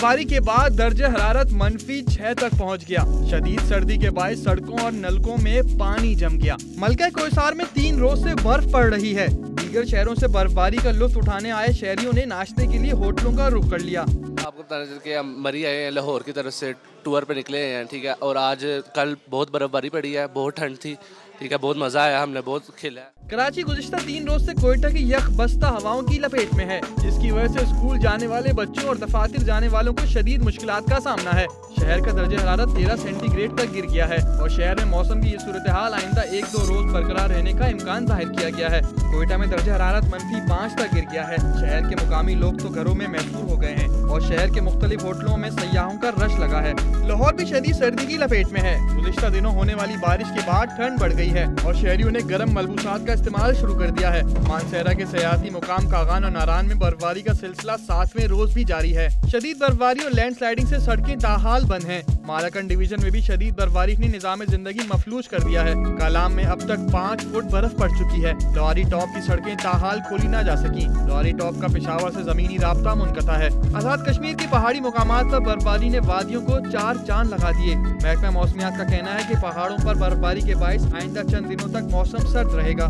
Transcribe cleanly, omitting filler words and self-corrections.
बर्फबारी के बाद दर्जे हरारत -6 तक पहुंच गया। शदीद सर्दी के बायस सड़कों और नलकों में पानी जम गया। मलका कोहिसार में 3 रोज से बर्फ पड़ रही है। दीगर शहरों से बर्फबारी का लुत्फ उठाने आए शहरियों ने नाश्ते के लिए होटलों का रुख कर लिया। आपको बताना चाहिए कि हम मरी आए हैं, लाहौर की तरफ से टूर पे निकले हैं, ठीक है। और आज कल बहुत बर्फबारी पड़ी है, बहुत ठंड थी, ठीक है। बहुत मजा आया, हमने बहुत खेला है। कराची गुज़िश्ता 3 रोज से कोयटा की यख बस्ता हवाओं की लपेट में है, जिसकी वजह से स्कूल जाने वाले बच्चों और दफातर जाने वालों को शदीद मुश्किलात का सामना है। शहर का दर्जा हरारत 13 सेंटीग्रेड तक गिर गया है और शहर में मौसम की ये सूरत हाल आइंदा 1-2 रोज बरकरार रहने का इम्कान जाहिर किया गया है। कोयटा में दर्जा हरारत -5 तक गिर गया है। शहर के मुकामी लोग तो घरों में महसूर हो गए हैं और शहर के मुख्तलिफ होटलों में सयाहों का रश लगा है। लाहौर भी शदीद सर्दी की लपेट में है। गुज़िश्ता दिनों होने वाली बारिश के बाद ठंड बढ़ गई है और शहरियों ने गर्म मलबूसात का इस्तेमाल शुरू कर दिया है। मानसहरा के सयाहती मुकाम कागान और नारान में बर्फबारी का सिलसिला 7वें रोज भी जारी है। शदीद बर्फबारी और लैंडस्लाइडिंग से सड़कें ताहाल बंद हैं। मालाकंड डिवीजन में भी शदीद बर्फबारी ने निजाम जिंदगी मफलूज कर दिया है। कालाम में अब तक 5 फुट बर्फ पड़ चुकी है। लोहारी टॉप की सड़कें ताहाल खोली न जा सकी। लोहारी टॉप का पेशावर से जमीनी राब्ता मुनक़ता है। आजाद कश्मीर के पहाड़ी मुकामात पर बर्फबारी ने वादियों को 4 चांद लगा दिए। महकमा मौसमियात का कहना है कि पहाड़ों पर बर्फबारी के बायस आइंदा चंद दिनों तक मौसम सर्द रहेगा।